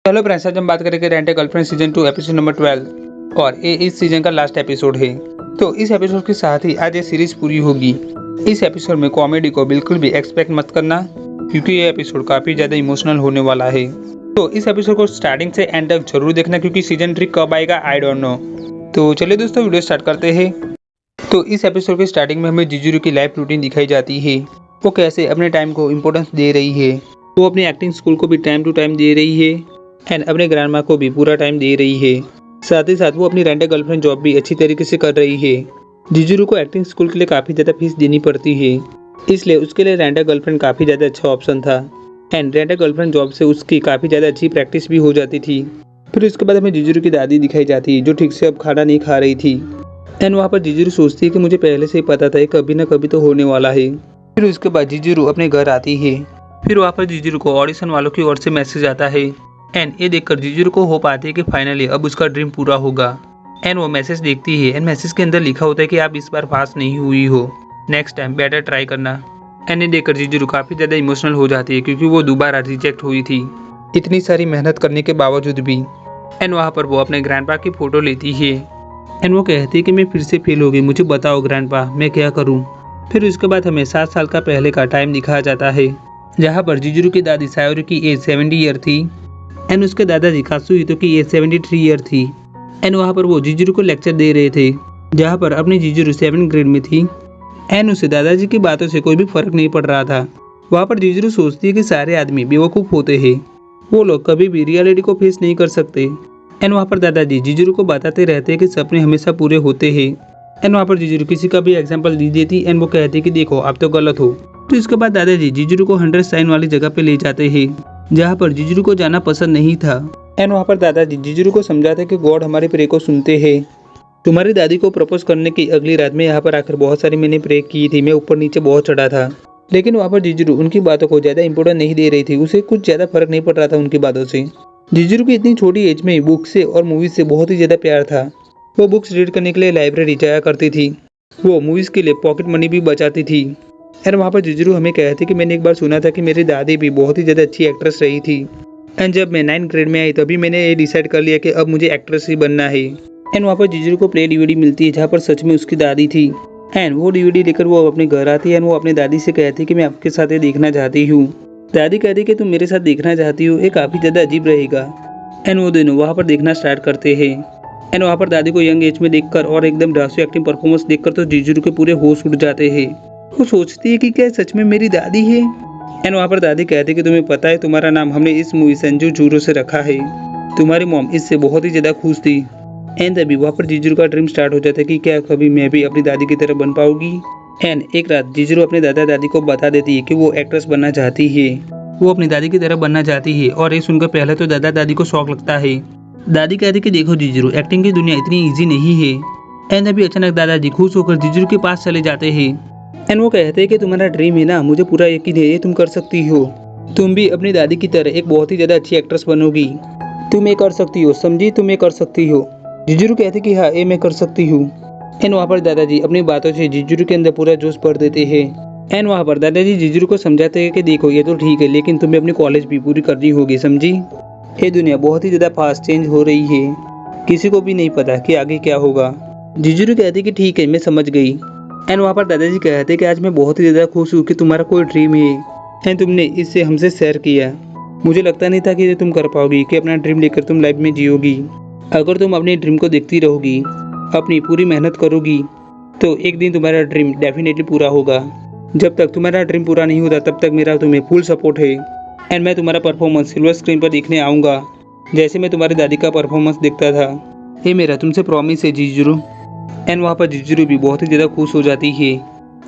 Hello friends, आज हम बात करेंगे rent a girlfriend season 2 episode number 12 और ये इस सीजन का लास्ट एपिसोड है। तो इस एपिसोड के साथ ही आज ये सीरीज पूरी होगी। इस एपिसोड में कॉमेडी को बिल्कुल भी एक्सपेक्ट मत करना, क्योंकि ये एपिसोड काफी ज्यादा इमोशनल होने वाला है। तो इस एपिसोड को स्टार्टिंग से एंड तक जरूर देखना, क्योंकि सीजन 3 कब आएगा आई डोंट नो। तो चलिए दोस्तों, वीडियो स्टार्ट करते हैं। तो इस एपिसोड के स्टार्टिंग में हमें जिजुरू की लाइफ रूटीन दिखाई जाती है। वो कैसे अपने टाइम को इम्पोर्टेंस दे रही है। वो अपनी एक्टिंग स्कूल को भी टाइम टू टाइम दे रही है एंड अपने ग्रैंडमा को भी पूरा टाइम दे रही है। साथ ही साथ वो अपनी रेंट ए गर्लफ्रेंड जॉब भी अच्छी तरीके से कर रही है। जिजुरू को एक्टिंग स्कूल के लिए काफ़ी ज़्यादा फीस देनी पड़ती है, इसलिए उसके लिए रेंट ए गर्लफ्रेंड काफ़ी ज़्यादा अच्छा ऑप्शन था। And rent a girlfriend job से उसकी काफ़ी ज़्यादा अच्छी प्रैक्टिस भी हो जाती थी। फिर उसके बाद हमें जिजुरू की दादी दिखाई जाती है, जो ठीक से अब खाना नहीं खा रही थी। एंड वहाँ पर जिजुरू सोचती है कि मुझे पहले से ही पता था, कभी ना कभी तो होने वाला है। फिर उसके बाद जिजुरू अपने घर आती है। फिर वहाँ पर जिजुरू को ऑडिशन वालों की ओर से मैसेज आता है एंड ये देखकर जिजुरू को होप आती है कि फाइनली अब उसका ड्रीम पूरा होगा। एंड वो मैसेज देखती है एंड मैसेज के अंदर लिखा होता है कि आप इस बार पास नहीं हुई हो, नेक्स्ट टाइम बेटर ट्राई करना। एंड ये देखकर जिजुरू काफ़ी ज़्यादा इमोशनल हो जाती है, क्योंकि वो दोबारा रिजेक्ट हुई थी इतनी सारी मेहनत करने के बावजूद भी। एंड वहाँ पर वो अपने ग्रैंडपा की फ़ोटो लेती है एंड वो कहती है कि मैं फिर से फेल हो गई, मुझे बताओ ग्रैंडपा मैं क्या करूँ। फिर उसके बाद हमें 7 साल का पहले का टाइम दिखाया जाता है, जहाँ पर जिजुरू की दादी सायोरी की एज 70 ईयर थी एंड उसके दादाजी कात्सुहितो की एज 73 ईयर थी। एंड वहाँ पर वो जिजुरू को लेक्चर दे रहे थे, जहाँ पर अपनी जिजुरू 7th ग्रेड में थी एंड उसे दादाजी की बातों से कोई भी फर्क नहीं पड़ रहा था। वहाँ पर जिजुरू सोचती है कि सारे आदमी बेवकूफ़ होते हैं, वो लोग कभी भी रियलिटी को फेस नहीं कर सकते। एंड वहाँ पर दादाजी जिजुरू को बताते रहते हैं कि सपने हमेशा पूरे होते हैं। एंड वहाँ पर जिजुरू किसी का भी एग्जाम्पल दी देती एंड वो कहती कि देखो आप तो गलत हो। तो इसके बाद दादाजी जिजुरू को 100 साइन वाली जगह पे ले जाते हैं, जहाँ पर जिजुरू को जाना पसंद नहीं था। एंड वहाँ पर दादाजी जिजुरू को समझाते कि गॉड हमारे प्रे को सुनते हैं। तुम्हारी दादी को प्रपोज करने की अगली रात में यहाँ पर आकर बहुत सारी मैंने प्रे की थी, मैं ऊपर नीचे बहुत चढ़ा था। लेकिन वहाँ पर जिजुरू उनकी बातों को ज़्यादा इंपॉर्टेंस नहीं दे रही थी, उसे कुछ ज़्यादा फर्क नहीं पड़ रहा था उनकी बातों से। जिजुरू की इतनी छोटी एज में बुक से और मूवीज से बहुत ही ज़्यादा प्यार था। वो बुक्स रीड करने के लिए लाइब्रेरी जाया करती थी, वो मूवीज़ के लिए पॉकेट मनी भी बचाती थी। एंड वहाँ पर जिजुरू हमें कहती कि मैंने एक बार सुना था कि मेरी दादी भी बहुत ही ज़्यादा अच्छी एक्ट्रेस रही थी। एंड जब मैं 9th ग्रेड में आई तभी मैंने ये डिसाइड कर लिया कि अब मुझे एक्ट्रेस ही बनना है। एंड वहाँ पर जिजुरू को प्ले DVD मिलती है, जहाँ पर सच में उसकी दादी थी। एंड वो DVD लेकर वो अपने घर आती है एंड वो अपनी दादी से कहती है कि मैं आपके साथ ये देखना चाहती हूँ। दादी कहती है कि तुम मेरे साथ देखना चाहती हो, ये काफ़ी ज़्यादा अजीब रहेगा। एंड वो दोनों वहाँ पर देखना स्टार्ट करते हैं। एंड वहाँ पर दादी को यंग एज में देखकर और एकदम धांसू एक्टिंग परफॉर्मेंस देखकर तो जिजुरू के पूरे होश उड़ जाते हैं। वो सोचती है कि क्या सच में मेरी दादी है। एंड वहाँ पर दादी कहती है कि तुम्हें पता है तुम्हारा नाम हमने इस मूवी संजू जूरो से रखा है, तुम्हारी मॉम इससे बहुत ही ज़्यादा खुश थी। एंड अभी वहाँ पर जिजुरू का ड्रीम स्टार्ट हो जाता है कि क्या कभी मैं भी अपनी दादी की तरह बन पाऊंगी। एंड एक रात जिजुरू अपने दादा दादी को बता देती है कि वो एक्ट्रेस बनना चाहती है, वो अपनी दादी की तरह बनना चाहती है। और ये सुनकर पहले तो दादा दादी को शौक लगता है। दादी कहती कि देखो जिजुरू, एक्टिंग की दुनिया इतनी ईजी नहीं है। एंड अभी अचानक दादाजी खुश होकर जिजुरू के पास चले जाते हैं एंड वो कहते हैं कि तुम्हारा ड्रीम है ना, मुझे पूरा यकीन है ये तुम कर सकती हो, तुम भी अपनी दादी की तरह एक बहुत ही ज़्यादा अच्छी एक्ट्रेस बनोगी, तुम ये कर सकती हो, समझी, तुम ये कर सकती हो। जिजुरू कहते कि हाँ ये मैं कर सकती हूँ। एंड वहाँ पर दादाजी अपनी बातों से जिजुरू के अंदर पूरा जोश भर देते हैं। एंड वहाँ पर दादाजी जिजुरू को समझाते हैं कि देखो ये तो ठीक है, लेकिन तुम्हें अपनी कॉलेज भी पूरी करनी होगी, समझी, ये दुनिया बहुत ही ज़्यादा फास्ट चेंज हो रही है, किसी को भी नहीं पता कि आगे क्या होगा। जिजुरू कहती कि ठीक है मैं समझ गई। एंड वहाँ पर दादाजी कहते कि आज मैं बहुत ही ज़्यादा खुश हूँ कि तुम्हारा कोई ड्रीम है एंड तुमने इससे हमसे शेयर किया। मुझे लगता नहीं था कि तुम कर पाओगी, कि अपना ड्रीम लेकर तुम लाइफ में जियोगी। अगर तुम अपने ड्रीम को देखती रहोगी, अपनी पूरी मेहनत करोगी, तो एक दिन तुम्हारा ड्रीम डेफिनेटली पूरा होगा। जब तक तुम्हारा ड्रीम पूरा नहीं होता तब तक मेरा तुम्हें फुल सपोर्ट है। एंड मैं तुम्हारा परफॉर्मेंस सिल्वर स्क्रीन पर देखने आऊँगा, जैसे मैं तुम्हारी दादी का परफॉर्मेंस देखता था। ये मेरा तुमसे प्रॉमिस है जिजुरू। एंड वहाँ पर जिजुरू भी बहुत ही ज़्यादा खुश हो जाती है।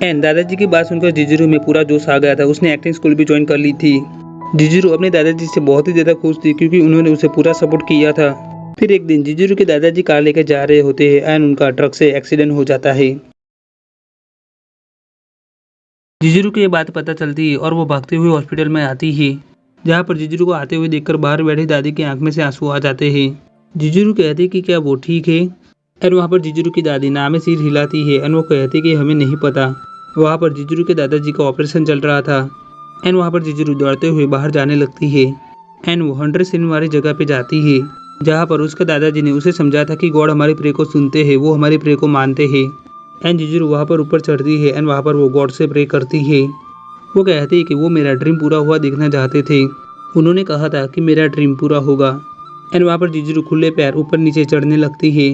एंड दादाजी की बात सुनकर जिजुरू में पूरा जोश आ गया था, उसने एक्टिंग स्कूल भी ज्वाइन कर ली थी। जिजुरू अपने दादाजी से बहुत ही ज़्यादा खुश थी, क्योंकि उन्होंने उसे पूरा सपोर्ट किया था। फिर एक दिन जिजुरू के दादाजी कार लेकर जा रहे होते हैं एंड उनका ट्रक से एक्सीडेंट हो जाता है। जिजुरू को ये बात पता चलती है और वो भागते हुए हॉस्पिटल में आती है, जहाँ पर जिजुरू को आते हुए देखकर बाहर बैठी दादी की आंख में से आंसू आ जाते हैं। जिजुरू कहती है कि क्या वो ठीक है। एंड वहाँ पर जिजुरू की दादी नाम में सिर हिलाती है एंड वो कहती कि हमें नहीं पता। वहाँ पर जिजुरू के दादाजी का ऑपरेशन चल रहा था एंड वहाँ पर जिजुरू दौड़ते हुए बाहर जाने लगती है एंड वो 100 सीन वाली जगह पे जाती है जहाँ पर उसके दादाजी ने उसे समझा था कि गॉड हमारी प्रे को सुनते हैं, वो हमारी प्रे को मानते हैं। एंड जिजुरु वहाँ पर ऊपर चढ़ती है एंड वहाँ पर वो गॉड से प्रे करती है। वो कहती है कि वो मेरा ड्रीम पूरा हुआ देखना चाहते थे, उन्होंने कहा था कि मेरा ड्रीम पूरा होगा। एंड वहाँ पर जिजुरु खुले पैर ऊपर नीचे चढ़ने लगती है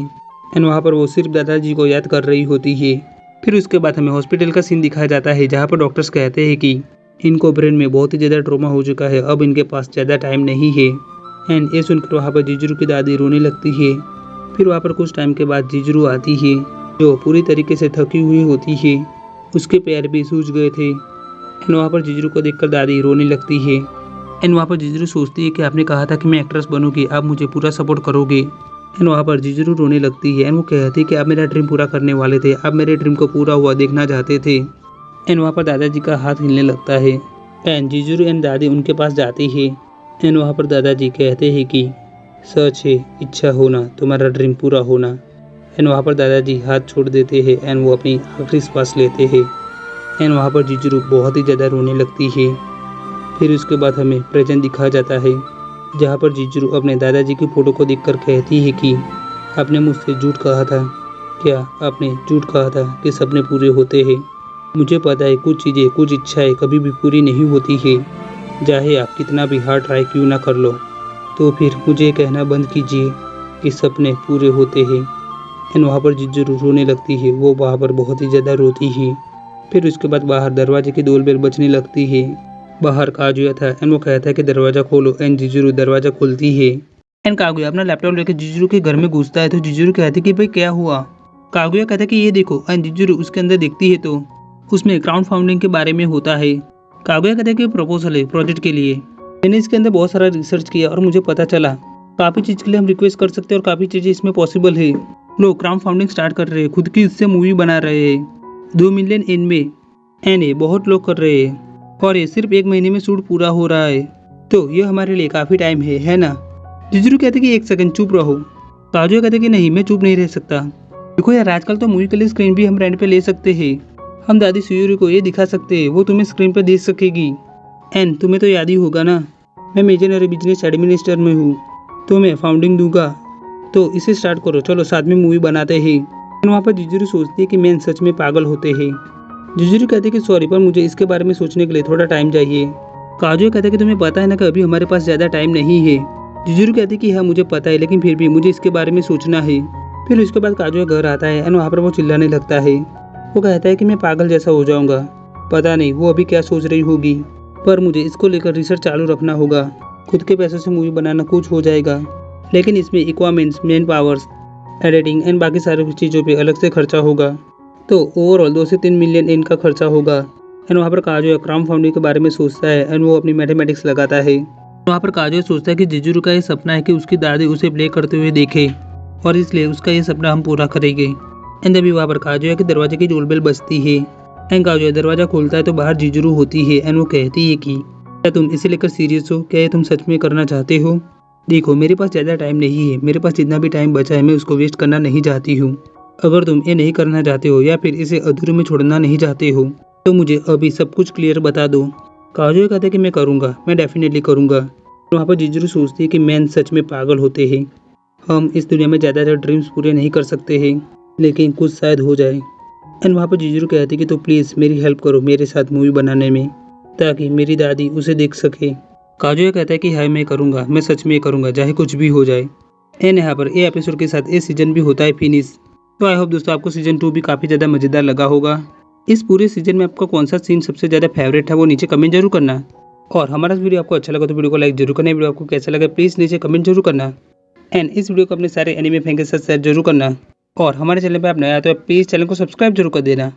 एंड वहाँ पर वो सिर्फ दादाजी को याद कर रही होती है। फिर उसके बाद हमें हॉस्पिटल का सीन दिखाया जाता है जहाँ पर डॉक्टर्स कहते हैं कि इनको ब्रेन में बहुत ही ज़्यादा ट्रॉमा हो चुका है, अब इनके पास ज़्यादा टाइम नहीं है। एंड ये सुनकर वहाँ पर जिजुरु की दादी रोने लगती है। फिर वहाँ पर कुछ टाइम के बाद जिजुरु आती है जो पूरी तरीके से थकी हुई होती है, उसके पैर भी सूज गए थे। एंड वहाँ पर जिजुरु को देखकर दादी रोने लगती है। एंड वहाँ पर जिजुरु सोचती है कि आपने कहा था कि मैं एक्ट्रेस बनूंगी, आप मुझे पूरा सपोर्ट करोगे। एंड वहाँ पर जिजुरु रोने लगती है एंड वो कहती है कि आप मेरा ड्रीम पूरा करने वाले थे, आप मेरे ड्रीम को पूरा हुआ देखना चाहते थे। एंड वहाँ पर दादाजी का हाथ हिलने लगता है एंड जिजुरु एंड दादी उनके पास जाती है। एंड वहाँ पर दादाजी कहते हैं कि सच है, इच्छा होना तुम्हारा ड्रीम पूरा होना। एंड वहाँ पर दादाजी हाथ छोड़ देते हैं एंड वो अपनी आखिरी सांस लेते हैं। एंड वहाँ पर जिजुरु बहुत ही ज़्यादा रोने लगती है। फिर उसके बाद हमें प्रेजेंट दिखाया जाता है जहाँ पर जिजुरु अपने दादाजी की फ़ोटो को देखकर कहती है कि आपने मुझसे झूठ कहा था, क्या आपने झूठ कहा था कि सपने पूरे होते हैं? मुझे पता है कुछ चीज़ें, कुछ इच्छाएं कभी भी पूरी नहीं होती है, चाहे आप कितना भी हार्ड ट्राई क्यों ना कर लो। तो फिर मुझे कहना बंद कीजिए कि सपने पूरे होते हैं। एंड वहाँ पर जिजुरु रोने लगती है, वो वहाँ पर बहुत ही ज़्यादा रोती है। फिर उसके बाद बाहर दरवाजे की डोरबेल बजने लगती है। बाहर काजुया था एंड वो कहता है कि दरवाज़ा खोलो एंड जिजुरु दरवाज़ा खोलती है। एंड कागुया अपना लैपटॉप लेकर जिजुरु के घर में घुसता है तो जिजुरु कहती है कि भाई क्या हुआ। कागुया कहता है कि ये देखो एंड जिजुरु उसके अंदर देखती है तो उसमें क्राउड फंडिंग के बारे में होता है। कागुया कहता है कि प्रपोजल है प्रोजेक्ट के लिए, मैंने इसके अंदर बहुत सारा रिसर्च किया और मुझे पता चला काफ़ी चीज़ के लिए हम रिक्वेस्ट कर सकते हैं और काफ़ी चीज़ें इसमें पॉसिबल है। लोग क्राउड फंडिंग स्टार्ट कर रहे हैं, खुद की इससे मूवी बना रहे हैं 2 मिलियन इनमें एंड ये बहुत लोग कर रहे हैं और ये सिर्फ 1 महीने में शूट पूरा हो रहा है, तो ये हमारे लिए काफ़ी टाइम है ना। जिजुरु कहते कि 1 सेकंड चुप रहो। काजुया कहते कि नहीं, मैं चुप नहीं रह सकता। देखो यार, आजकल तो मूवी के लिए स्क्रीन भी हम रेंट पे ले सकते हैं। हम दादी सुयुरी को ये दिखा सकते हैं, वो तुम्हें स्क्रीन पे देख सकेगी। एंड तुम्हें तो याद ही होगा ना, मैं मेजनरी बिजनेस एडमिनिस्टर में हूँ, तो मैं फाउंडिंग दूंगा, तो इसे स्टार्ट करो, चलो साथ में मूवी बनाते हैं। वहाँ पर जिजुरु सोचती है कि मैन सच में पागल होते हैं। जिजुरु कहते कि सॉरी, पर मुझे इसके बारे में सोचने के लिए थोड़ा टाइम चाहिए। काजुया कहते कि तुम्हें पता है ना कि अभी हमारे पास ज़्यादा टाइम नहीं है। जिजुरु कहते कि हाँ मुझे पता है, लेकिन फिर भी मुझे इसके बारे में सोचना है। फिर उसके बाद काजुया घर आता है एंड वहाँ पर वो चिल्लाने लगता है। वो कहता है कि मैं पागल जैसा हो जाऊँगा, पता नहीं वो अभी क्या सोच रही होगी, पर मुझे इसको लेकर रिसर्च चालू रखना होगा। खुद के पैसों से मूवी बनाना कुछ हो जाएगा, लेकिन इसमें इक्वापमेंट्स, मैन पावर्स, एडिटिंग एंड बाकी सारी चीज़ों पे अलग से खर्चा होगा, तो ओवरऑल 2 से 3 मिलियन इनका खर्चा होगा। एंड वहाँ पर काजुया क्राउड फंडिंग के बारे में सोचता है एंड वो अपनी मैथमेटिक्स लगाता है। वहाँ पर काजुया सोचता है कि जिजुरु का ये सपना है कि उसकी दादी उसे प्ले करते हुए देखे और इसलिए उसका ये सपना हम पूरा करेंगे। एंड अभी वहाँ पर काजुया के दरवाजे की डोरबेल बजती है एंड काजुया दरवाजा खोलता है तो बाहर जिजुरु होती है एंड वो कहती है कि क्या तुम इसे लेकर सीरियस हो, क्या ये तुम सच में करना चाहते हो? देखो मेरे पास ज़्यादा टाइम नहीं है, मेरे पास जितना भी टाइम बचा है मैं उसको वेस्ट करना नहीं चाहती हूँ। अगर तुम ये नहीं करना चाहते हो या फिर इसे अधूरे में छोड़ना नहीं चाहते हो तो मुझे अभी सब कुछ क्लियर बता दो। काजुया कहता है कि मैं करूँगा, मैं डेफिनेटली करूँगा। वहाँ पर जिजुरु सोचती है कि मैन सच में पागल होते हैं। हम इस दुनिया में ज़्यादातर ड्रीम्स पूरे नहीं कर सकते हैं, लेकिन कुछ शायद हो जाए। एंड वहाँ पर जिजुरु कहती है कि तो प्लीज़ मेरी हेल्प करो मेरे साथ मूवी बनाने में, ताकि मेरी दादी उसे देख सके। काजुया कहता है कि हाँ मैं करूँगा, मैं सच में करूँगा, चाहे कुछ भी हो जाए। एंड यहाँ पर ये एपिसोड के साथ ये सीजन भी होता है फिनिश। तो आई होप दोस्तों आपको सीजन 2 भी काफ़ी ज़्यादा मज़ेदार लगा होगा। इस पूरे सीजन में आपका कौन सा सीन सबसे ज़्यादा फेवरेट है वो नीचे कमेंट जरूर करना। और हमारा वीडियो आपको अच्छा लगा तो वीडियो को लाइक जरूर करना। वीडियो आपको कैसा लगा प्लीज़ नीचे कमेंट जरूर करना। एंड इस वीडियो को अपने सारे एनिमे फैन के साथ शेयर जरूर करना। और हमारे चैनल पर आप नया तो प्लीज़ चैनल को सब्सक्राइब जरूर कर देना।